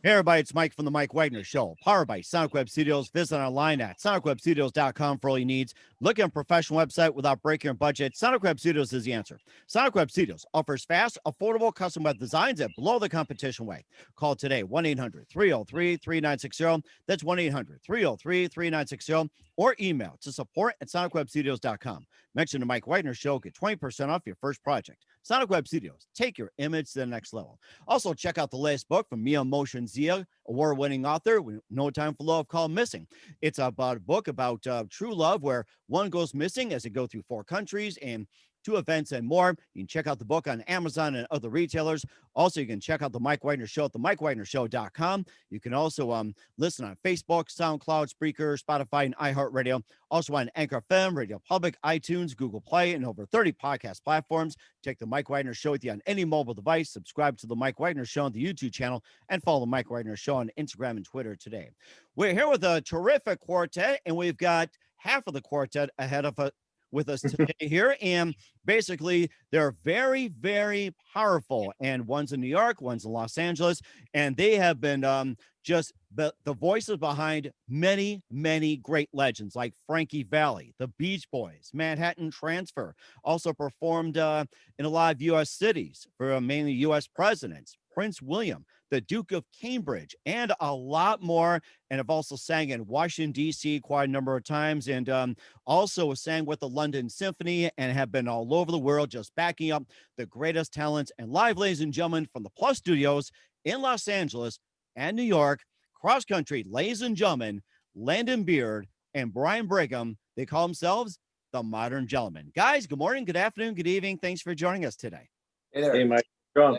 Hey everybody, it's Mike from the Mike Wagner Show, powered by Sonic Web Studios. Visit online at sonicwebstudios.com for all your needs. Look at a professional website without breaking your budget. Sonic Web Studios is the answer. Sonic Web Studios offers fast, affordable custom web designs at below the competition way. Call today, 1-800-303-3960. That's 1-800-303-3960. Or email to support@sonicwebstudios.com. Mention the Mike Wagner Show, get 20% off your first project. Sonic Web Studios, take your image to the next level. Also, check out the latest book from Mia Motion Zia, award-winning author, No Time for Love, called Missing. It's about a book about true love where one goes missing as it goes through 4 countries and 2 events and more. You can check out the book on Amazon and other retailers. Also, you can check out the Mike Wagner Show at themikewagnershow.com. You can also listen on Facebook, SoundCloud, Spreaker, Spotify, and iHeartRadio. Also on Anchor FM, Radio Public, iTunes, Google Play, and over 30 podcast platforms. Take the Mike Wagner Show with you on any mobile device. Subscribe to the Mike Wagner Show on the YouTube channel and follow the Mike Wagner Show on Instagram and Twitter today. We're here with a terrific quartet, and we've got half of the quartet ahead of us with us today here. And basically, they're very, very powerful. And one's in New York, one's in Los Angeles, and they have been just the voices behind many, many great legends like Frankie Valli, the Beach Boys, Manhattan Transfer, also performed in a lot of U.S. cities for mainly U.S. presidents, Prince William, the Duke of Cambridge, and a lot more. And have also sang in Washington, D.C. quite a number of times, and also sang with the London Symphony and have been all over the world just backing up the greatest talents. And live, ladies and gentlemen, from the Plus Studios in Los Angeles and New York, cross country, ladies and gentlemen, Landon Beard and Brian Brigham. They call themselves the Modern Gentlemen. Guys, good morning, good afternoon, good evening. Thanks for joining us today. Hey there. Hey, Mike. Go.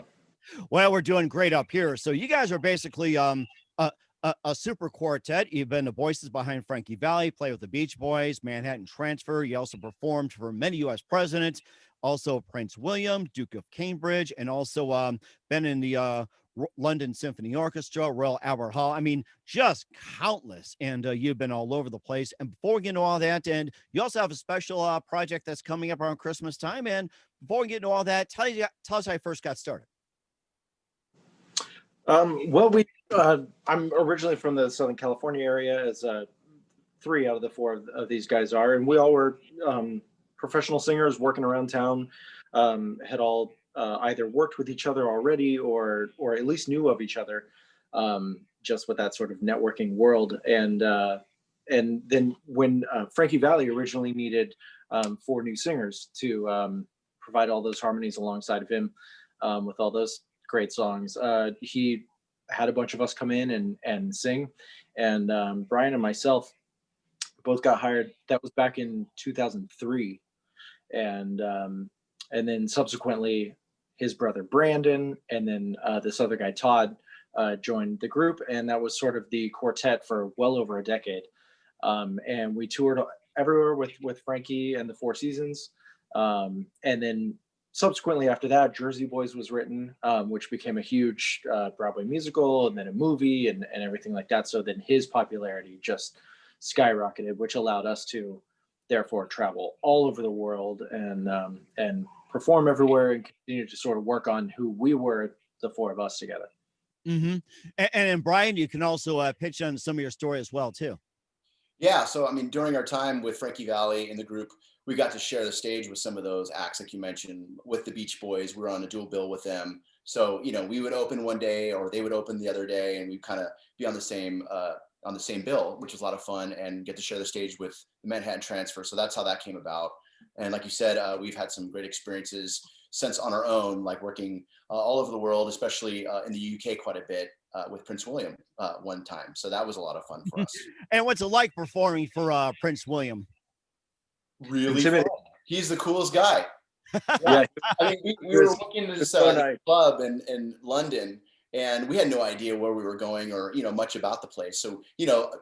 Well, we're doing great up here. So you guys are basically a super quartet. You've been the voices behind Frankie Valli, play with the Beach Boys, Manhattan Transfer. You also performed for many U.S. presidents, also Prince William, Duke of Cambridge, and also been in the London Symphony Orchestra, Royal Albert Hall. I mean, just countless. And you've been all over the place. And before we get into all that, and you also have a special project that's coming up around Christmas time. And before we get into all that, tell us how you first got started. I'm originally from the Southern California area, as 3 out of the 4 of these guys are, and we all were professional singers working around town. Had all either worked with each other already, or at least knew of each other, just with that sort of networking world. And then when Frankie Valli originally needed 4 new singers to provide all those harmonies alongside of him, with all those great songs, he had a bunch of us come in and sing, and Brian and myself both got hired. That was back in 2003, and then subsequently his brother Brandon, and then this other guy Todd joined the group, and that was sort of the quartet for well over a decade. And we toured everywhere with Frankie and the Four Seasons, and then subsequently after that, Jersey Boys was written, which became a huge Broadway musical, and then a movie, and everything like that. So then his popularity just skyrocketed, which allowed us to therefore travel all over the world and perform everywhere, and continue to sort of work on who we were, the 4 of us together. Mm-hmm. And Brian, you can also pitch on some of your story as well too. Yeah, so I mean, during our time with Frankie Valli in the group, we got to share the stage with some of those acts, like you mentioned, with the Beach Boys. We were on a dual bill with them. So, we would open one day, or they would open the other day, and we'd kind of be on the same bill, which was a lot of fun, and get to share the stage with the Manhattan Transfer. So that's how that came about. And like you said, we've had some great experiences since on our own, like working all over the world, especially in the UK quite a bit with Prince William one time. So that was a lot of fun for us. And what's it like performing for Prince William? Really fun. He's the coolest guy. Yeah. I mean, we were walking into this club in London, and we had no idea where we were going or, much about the place. So,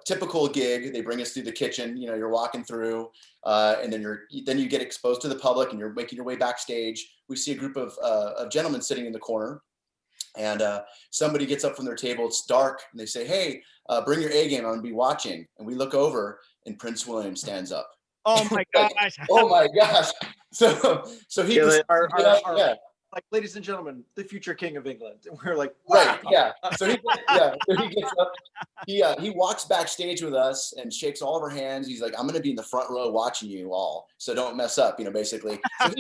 typical gig, they bring us through the kitchen, you're walking through, and then you get exposed to the public, and you're making your way backstage. We see a group of gentlemen sitting in the corner, and somebody gets up from their table. It's dark, and they say, "Hey, bring your A game. I'm gonna be watching." And we look over, and Prince William stands up. Oh my gosh! Oh my gosh! So he like, ladies and gentlemen, the future king of England. And we're like, Right. wow. Yeah. So he gets up. He walks backstage with us and shakes all of our hands. He's like, "I'm going to be in the front row watching you all, so don't mess up." Basically. So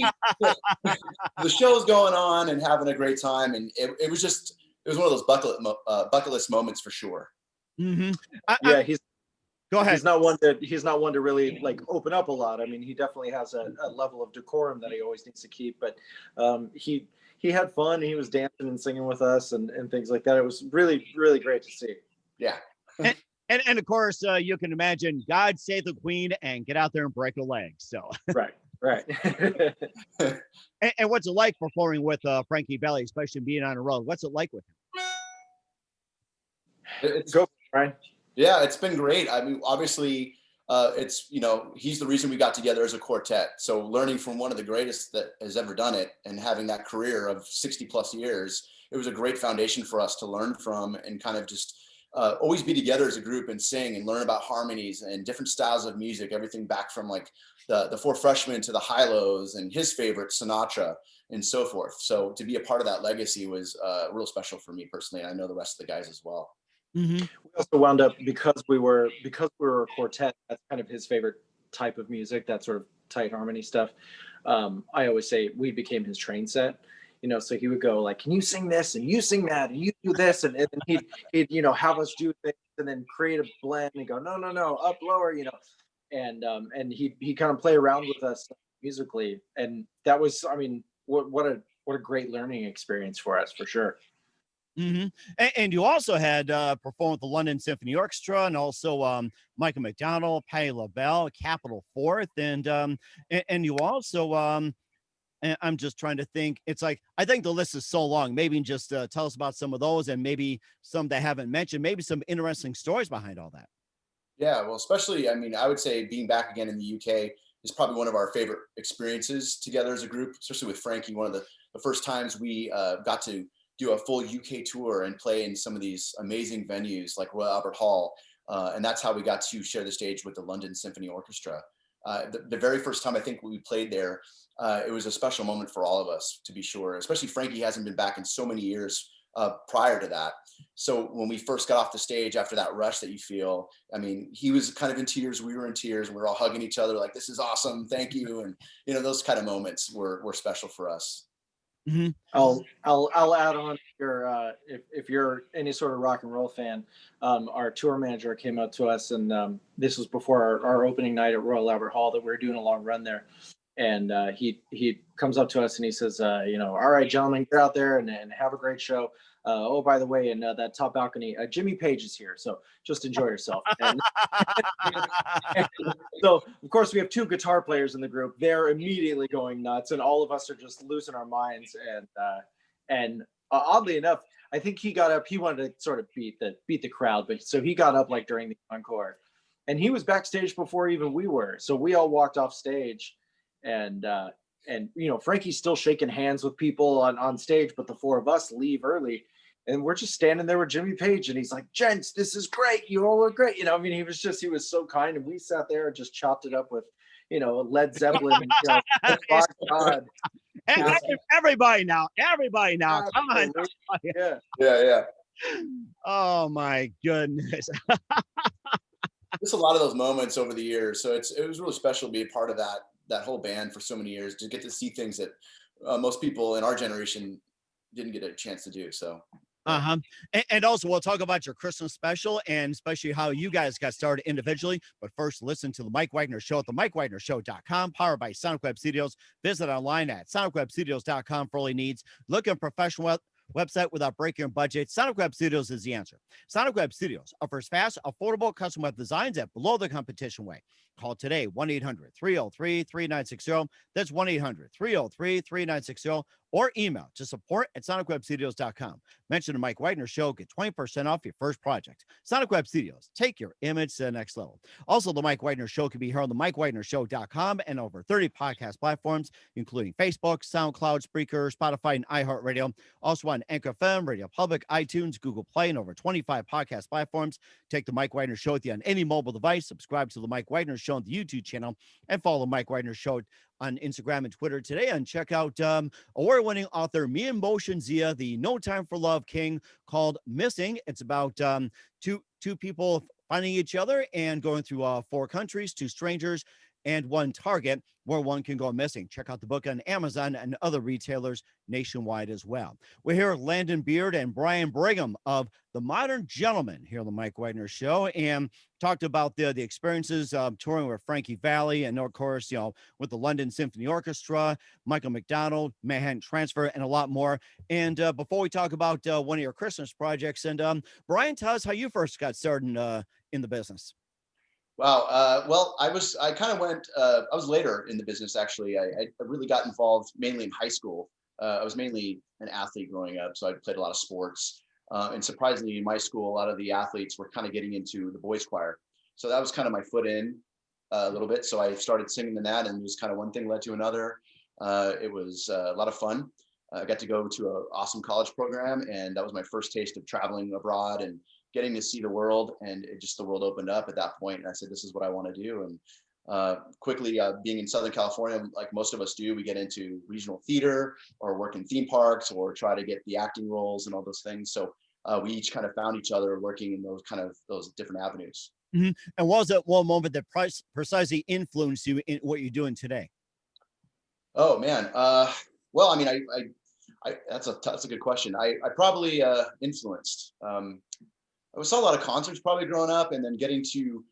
the show's going on and having a great time, and it was one of those bucket list moments for sure. Mm-hmm. Yeah, Go ahead. he's not one to really like open up a lot. I mean, he definitely has a level of decorum that he always needs to keep, but he had fun. He was dancing and singing with us and things like that. It was really, really great to see. Yeah. And of course, you can imagine God save the Queen and get out there and break a leg. So Right. and what's it like performing with Frankie Valli, especially being on the road? What's it like with him? Go, Brian. Yeah, it's been great. I mean, obviously, it's, he's the reason we got together as a quartet. So learning from one of the greatest that has ever done it and having that career of 60 plus years, it was a great foundation for us to learn from and kind of just always be together as a group and sing and learn about harmonies and different styles of music, everything back from like the Four Freshmen to the Hi-Los and his favorite Sinatra and so forth. So to be a part of that legacy was real special for me personally. And I know the rest of the guys as well. Mm-hmm. We also wound up because we were a quartet. That's kind of his favorite type of music, that sort of tight harmony stuff. I always say we became his train set. So he would go like, "Can you sing this and you sing that and you do this," and then he'd have us do things and then create a blend and go, no, up lower, and he kind of play around with us musically, and that was, I mean, what a great learning experience for us, for sure. Mm-hmm. And you also had performed with the London Symphony Orchestra and also Michael McDonald, Patti LaBelle, Capital Fourth, and you also and I'm just trying to think. It's like, I think the list is so long. Maybe just tell us about some of those and maybe some that haven't mentioned, maybe some interesting stories behind all that. Yeah, well, especially, I mean, I would say being back again in the UK is probably one of our favorite experiences together as a group, especially with Frankie. One of the first times we got to do a full UK tour and play in some of these amazing venues like Royal Albert Hall. And that's how we got to share the stage with the London Symphony Orchestra. The very first time I think we played there, it was a special moment for all of us, to be sure, especially Frankie hasn't been back in so many years prior to that. So when we first got off the stage after that rush that you feel, I mean, he was kind of in tears, we were in tears, and we were all hugging each other like, "This is awesome, thank you." And those kind of moments were special for us. Mm-hmm. I'll add on your if you're any sort of rock and roll fan, our tour manager came up to us, and this was before our opening night at Royal Albert Hall that we were doing a long run there, and he comes up to us and he says, "All right, gentlemen, get out there and have a great show. Oh, by the way, in that top balcony, Jimmy Page is here, so just enjoy yourself." And so, of course, we have two guitar players in the group. They're immediately going nuts, and all of us are just losing our minds. And oddly enough, I think he got up. He wanted to sort of beat the crowd, but so he got up like during the encore, and he was backstage before even we were. So we all walked off stage, and Frankie's still shaking hands with people on stage, but the four of us leave early. And we're just standing there with Jimmy Page, and he's like, "Gents, this is great. You all look great." I mean, he was so kind, and we sat there and just chopped it up with, Led Zeppelin. My God. Everybody now. Come on. Yeah. Oh my goodness. Just a lot of those moments over the years. So it was really special to be a part of that whole band for so many years, to get to see things that most people in our generation didn't get a chance to do. So. Uh-huh. And also we'll talk about your Christmas special and especially how you guys got started individually. But first, listen to the Mike Wagner Show at the MikeWagnerShow.com, powered by Sonic Web Studios. Visit online at SonicWebStudios.com for all your needs. Look at professional website without breaking your budget. Sonic Web Studios is the answer. Sonic Web Studios offers fast, affordable custom web designs at below the competition way. Call today, 1-800-303-3960. That's 1-800-303-3960. Or email to support@sonicwebstudios.com. Mention the Mike Wagner Show. Get 20% off your first project. Sonic Web Studios. Take your image to the next level. Also, the Mike Wagner Show can be heard on the MikeWagnerShow.com and over 30 podcast platforms, including Facebook, SoundCloud, Spreaker, Spotify, and iHeartRadio. Also on Anchor FM, Radio Public, iTunes, Google Play, and over 25 podcast platforms. Take the Mike Wagner Show with you on any mobile device. Subscribe to the Mike Wagner Show Show on the YouTube channel, and follow Mike Wagner Show on Instagram and Twitter today. And check out award-winning author Mia Motion Zia, the No Time for Love King, called Missing. It's about two people finding each other and going through 4 countries, 2 strangers, and 1 target where one can go missing. Check out the book on Amazon and other retailers nationwide as well. We're here with Landon Beard and Brian Brigham of The Modern Gentleman here on the Mike Wagner Show, and talked about the experiences touring with Frankie Valli, and of course, with the London Symphony Orchestra, Michael McDonald, Manhattan Transfer, and a lot more. And before we talk about one of your Christmas projects, and Brian, tell us how you first got started in the business. Wow. Well, I was later in the business, actually. I really got involved mainly in high school. I was mainly an athlete growing up, so I played a lot of sports. And surprisingly, in my school, a lot of the athletes were kind of getting into the boys choir. So that was kind of my foot in a little bit. So I started singing in that, and just kind of one thing led to another. It was a lot of fun. I got to go to an awesome college program, and that was my first taste of traveling abroad and getting to see the world. And the world opened up at that point, and I said, this is what I want to do. And quickly, being in Southern California, like most of us do, we get into regional theater or work in theme parks or try to get the acting roles and all those things. So we each kind of found each other working in those different avenues. Mm-hmm. And what was that one moment that precisely influenced you in what you're doing today? Oh man. Well, I mean, that's a good question. I probably influenced. I saw a lot of concerts probably growing up, and then getting to,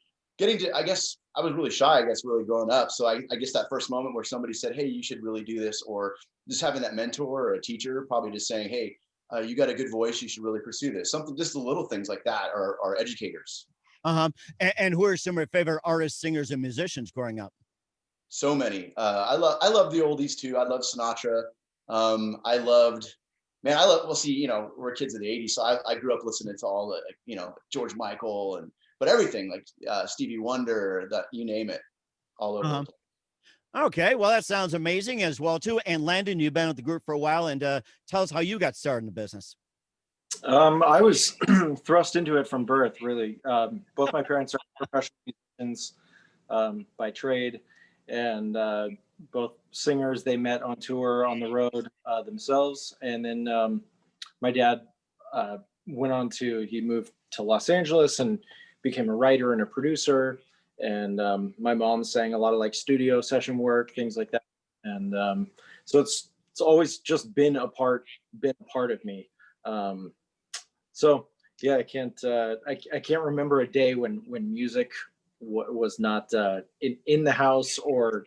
I guess I was really shy, really growing up. So I guess that first moment where somebody said, hey, you should really do this, or just having that mentor or a teacher probably just saying, hey, you got a good voice, you should really pursue this. Something, just the little things like that are educators. And who are some of your favorite artists, singers, and musicians growing up? So many. I love the oldies too. I love Sinatra. Well, see, we're kids of the 80s, so I grew up listening to all the, George Michael, but everything like Stevie Wonder, you name it, all over. Okay, well, that sounds amazing as well too. And Landon, you've been with the group for a while, and tell us how you got started in the business. I was thrust into it from birth, really. Both my parents are professional musicians by trade, and both singers. They met on tour on the road themselves. And then my dad he moved to Los Angeles and became a writer and a producer. And my mom sang a lot of like studio session work, things like that. And so it's always just been a part of me. So yeah, I can't remember a day when music was not in the house or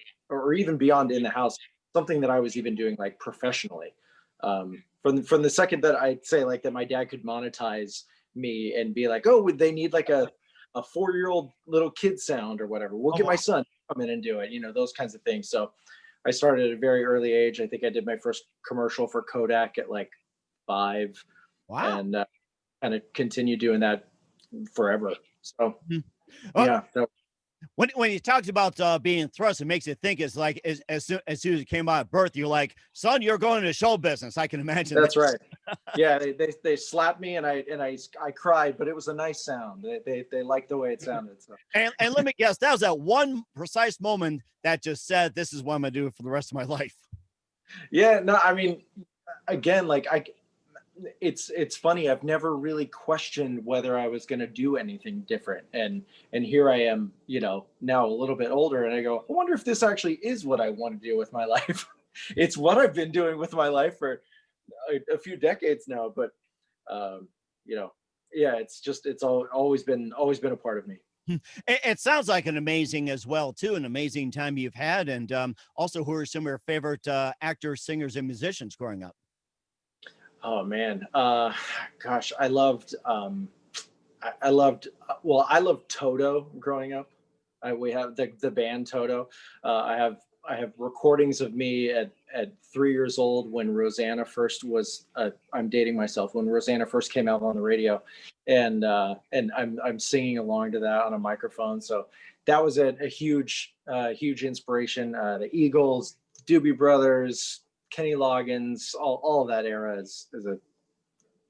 even beyond in the house, something that I was even doing like professionally. From the second that I'd say like that my dad could monetize me and be like, oh, would they need like a 4-year-old little kid sound or whatever, we'll get my son to come in and do it, those kinds of things. So I started at a very early age. I think I did my first commercial for Kodak at like 5. Wow. And kind of continued doing that forever. So yeah. When you talked about being thrust, it makes you think it's like as soon as it came out of birth, you're like, son, you're going into show business. I can imagine. That's right. Yeah, they slapped me and I cried, but it was a nice sound. They liked the way it sounded. So. And let me guess, that was that one precise moment that just said, this is what I'm gonna do for the rest of my life. Yeah, no, I mean, again, like it's funny. I've never really questioned whether I was going to do anything different. And here I am, now a little bit older, and I go, I wonder if this actually is what I want to do with my life. It's what I've been doing with my life for a few decades now. But, yeah, it's always been a part of me. It sounds like an amazing as well, too, an amazing time you've had. And also, who are some of your favorite actors, singers, and musicians growing up? Oh man, gosh, I loved Toto growing up. We have the band Toto. I have recordings of me at 3 years old when Rosanna first was. I'm dating myself, when Rosanna first came out on the radio, and I'm singing along to that on a microphone. So that was a huge inspiration. The Eagles, Doobie Brothers, Kenny Loggins, all of that era is a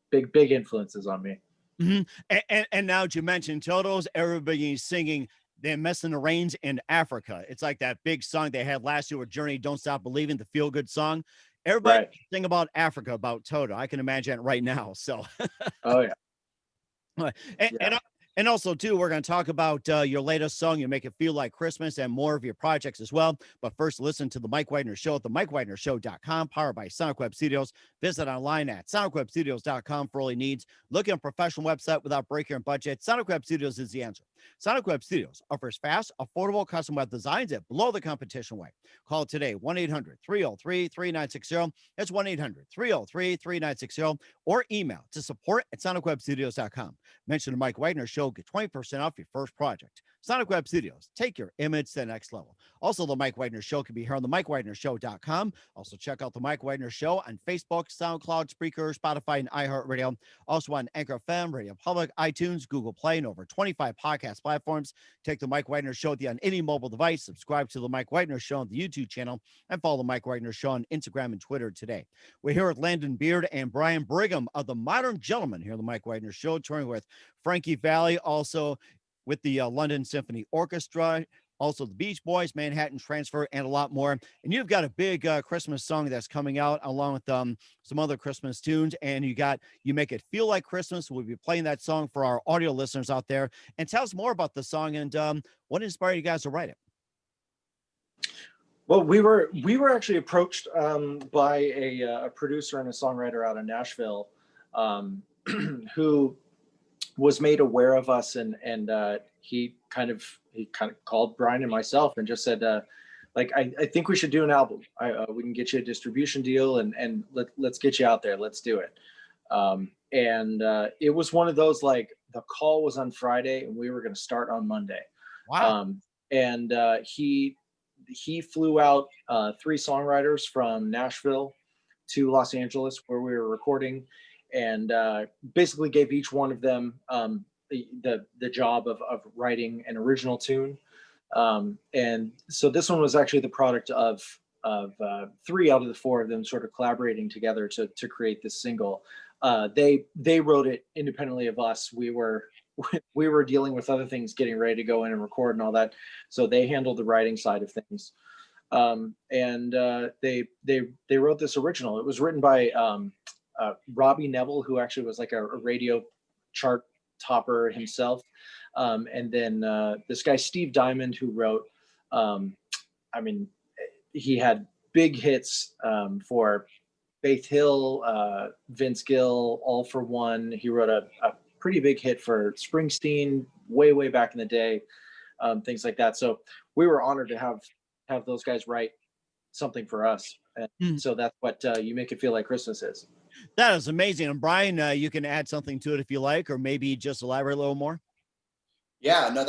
big influences on me. Mm-hmm. And now that you mentioned Toto's, everybody singing They're Missing the Rains in Africa. It's like that big song they had last year with Journey, Don't Stop Believing, the feel good song. Everybody Right. sing about Africa, about Toto. I can imagine it right now. So, Oh yeah. and, Yeah. and, and also, too, we're going to talk about your latest song, You Make It Feel Like Christmas, and more of your projects as well. But first, listen to The Mike Wagner Show at themikewagnershow.com, powered by Sonic Web Studios. Visit online at sonicwebstudios.com for all your needs. Looking at a professional website without breaking your budget? Sonic Web Studios is the answer. Sonic Web Studios offers fast, affordable custom web designs at below the competition rate. Call today, 1-800-303-3960. That's 1-800-303-3960. Or email to support@sonicwebstudios.com. Mention the Mike Wagner Show, get 20% off your first project. Sonic Web Studios, take your image to the next level. Also, the Mike Wagner Show can be heard on themikewagnershow.com. Also, check out the Mike Wagner Show on Facebook, SoundCloud, Spreaker, Spotify, and iHeartRadio. Also on Anchor FM, Radio Public, iTunes, Google Play, and over 25 podcast platforms. Take the Mike Wagner Show on any mobile device. Subscribe to the Mike Wagner Show on the YouTube channel, and follow the Mike Wagner Show on Instagram and Twitter today. We're here with Landon Beard and Brian Brigham of the Modern Gentlemen here on the Mike Wagner Show, touring with Frankie Valli, also with the London Symphony Orchestra, also the Beach Boys, Manhattan Transfer, and a lot more. And you've got a big Christmas song that's coming out along with some other Christmas tunes. And You Make It Feel Like Christmas. We'll be playing that song for our audio listeners out there. And tell us more about the song and what inspired you guys to write it. Well, we were actually approached by a producer and a songwriter out of Nashville, who was made aware of us, and he kind of called Brian and myself and just said, I think we should do an album. We can get you a distribution deal, and let's get you out there. Let's do it. It was one of those, like, the call was on Friday and we were going to start on Monday. Wow. He flew out 3 songwriters from Nashville to Los Angeles where we were recording, and basically gave each one of them the job of writing an original tune. And so this one was actually the product of 3 out of the 4 of them sort of collaborating together to create this single. They wrote it independently of us. We were dealing with other things, getting ready to go in and record and all that. So they handled the writing side of things. They wrote this original. It was written by Robbie Neville, who actually was like a radio chart topper himself. And then this guy, Steve Diamond, who wrote, he had big hits for Faith Hill, Vince Gill, All for One. He wrote a pretty big hit for Springsteen way back in the day, things like that. So we were honored to have those guys write something for us. And so that's what You Make It Feel Like Christmas is. That is amazing. And Brian, you can add something to it if you like, or maybe just elaborate a little more. Yeah, no,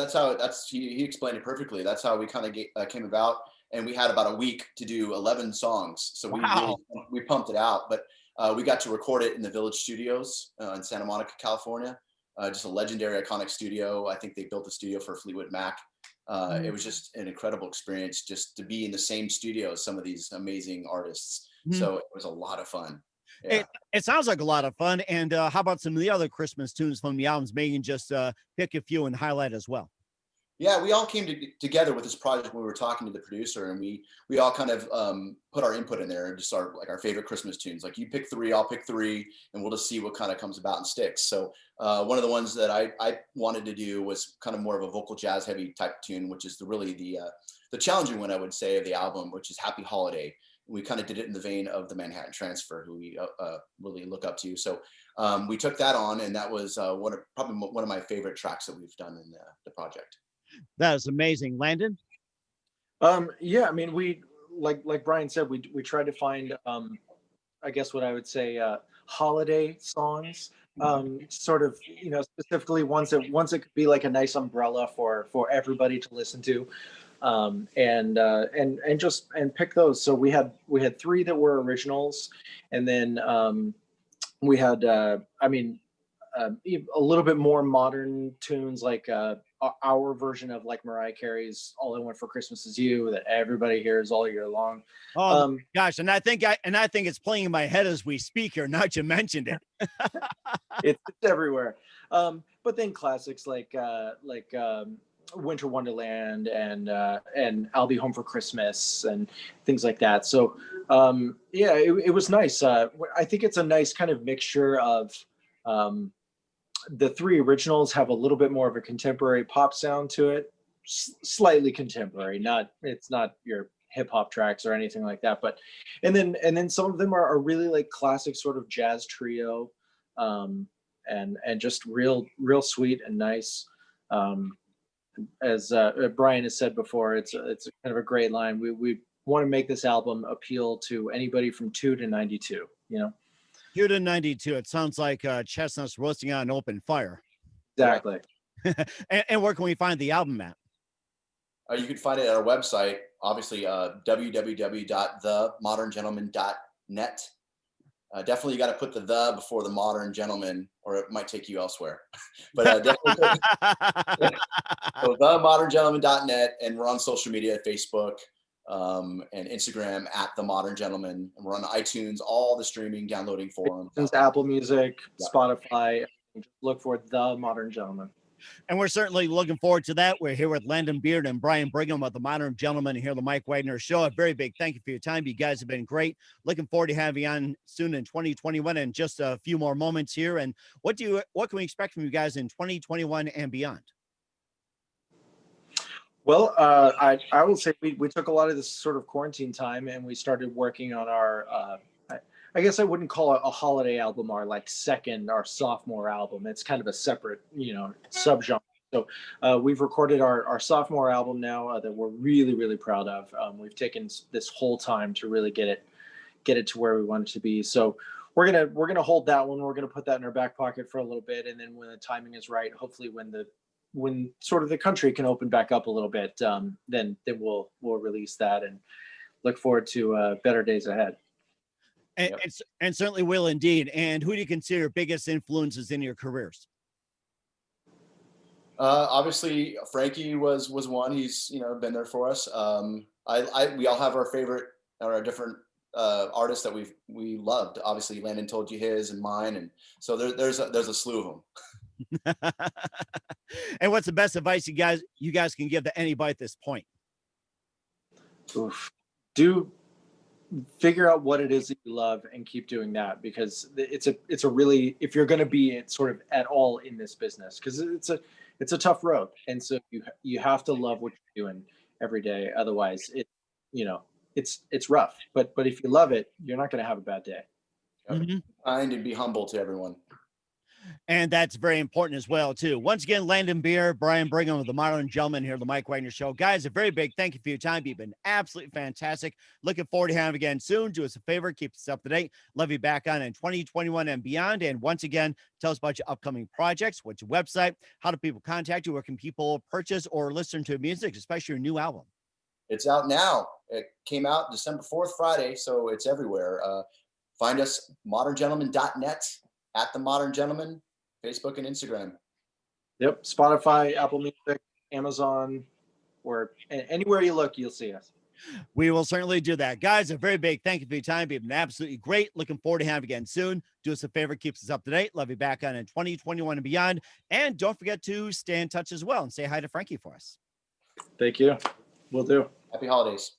he explained it perfectly. That's how we kind of came about. And we had about a week to do 11 songs. So Wow. we pumped it out, but we got to record it in the Village Studios in Santa Monica, California. Just a legendary, iconic studio. I think they built the studio for Fleetwood Mac. It was just an incredible experience just to be in the same studio as some of these amazing artists. So it was a lot of fun. Yeah. It sounds like a lot of fun. And how about some of the other Christmas tunes from the albums? Maybe you can just pick a few and highlight as well. Yeah, we all came together with this project when we were talking to the producer, and we all kind of put our input in there and just our favorite Christmas tunes. Like, you pick 3, I'll pick 3, and we'll just see what kind of comes about and sticks. So one of the ones that I wanted to do was kind of more of a vocal jazz heavy type tune, which is the challenging one, I would say, of the album, which is Happy Holiday. We kind of did it in the vein of the Manhattan Transfer, who we really look up to. So we took that on, and that was probably one of my favorite tracks that we've done in the project. That is amazing. Landon? Yeah, I mean, we, like Brian said, we tried to find, I guess what I would say, holiday songs, sort of, specifically ones that could be like a nice umbrella for everybody to listen to. And pick those. So we had 3 that were originals, and then we had a little bit more modern tunes, like our version of like Mariah Carey's "All I Want for Christmas Is You" that everybody hears all year long. Oh gosh, and I think it's playing in my head as we speak here. Now that you mentioned it, it's everywhere. But then classics like Winter Wonderland and I'll Be Home for Christmas and things like that. So yeah, it was nice. I think it's a nice kind of mixture of the three originals have a little bit more of a contemporary pop sound to it, slightly contemporary. It's not your hip hop tracks or anything like that. But and then some of them are really like classic sort of jazz trio, and just real sweet and nice. As Brian has said before, it's kind of a great line. We want to make this album appeal to anybody from 2 to 92. You know, 2 to 92. It sounds like chestnuts roasting on an open fire. exactly. And where can we find the album at? You can find it at our website, obviously, www.themodern.gentleman.net. Definitely, you got to put the before the modern gentleman, or it might take you elsewhere. But definitely, so themodern.gentleman.net, and we're on social media, Facebook and Instagram at The Modern Gentleman, and we're on iTunes, all the streaming, downloading forums. Apple Music, Yeah. Spotify. Just look for The Modern Gentleman. And we're certainly looking forward to that. We're here with Landon Beard and Brian Brigham of The Modern Gentleman here on the Mike Wagner Show. A very big thank you for your time. You guys have been great. Looking forward to having you on soon in 2021 and just a few more moments here. And what can we expect from you guys in 2021 and beyond? Well, I will say we took a lot of this sort of quarantine time and we started working on our, I guess I wouldn't call it a holiday album, our sophomore album. It's kind of a separate, subgenre. So we've recorded our sophomore album now that we're really, really proud of. We've taken this whole time to really get it to where we want it to be. So we're gonna hold that one. We're gonna put that in our back pocket for a little bit, and then when the timing is right, hopefully when sort of the country can open back up a little bit, then we'll release that and look forward to better days ahead. And certainly will indeed. And who do you consider your biggest influences in your careers? Obviously, Frankie was one. He's been there for us. We all have our favorite or our different artists that we loved. Obviously, Landon told you his and mine, and so there's a slew of them. And what's the best advice you guys can give to anybody at this point? Oof. Figure out what it is that you love and keep doing that, because it's a really, if you're going to be sort of at all in this business, because it's a tough road, and so you have to love what you're doing every day. Otherwise, it's rough. But if you love it, you're not going to have a bad day. Mm-hmm. Kind and be humble to everyone. And that's very important as well, too. Once again, Landon Beard, Brian Brigham of The Modern Gentleman here at the Mike Wagner Show. Guys, a very big thank you for your time. You've been absolutely fantastic. Looking forward to having you again soon. Do us a favor, keep us up to date. Love you back on in 2021 and beyond. And once again, tell us about your upcoming projects. What's your website? How do people contact you? Where can people purchase or listen to music, especially your new album? It's out now. It came out December 4th, Friday, so it's everywhere. Find us, moderngentleman.net, at The Modern Gentleman, Facebook and Instagram. Yep. Spotify, Apple Music, Amazon, or anywhere you look, you'll see us. We will certainly do that. Guys, a very big thank you for your time. You've been absolutely great. Looking forward to having you again soon. Do us a favor, keeps us up to date. Love you back on in 2021 and beyond. And don't forget to stay in touch as well and say hi to Frankie for us. Thank you. Will do. Happy holidays.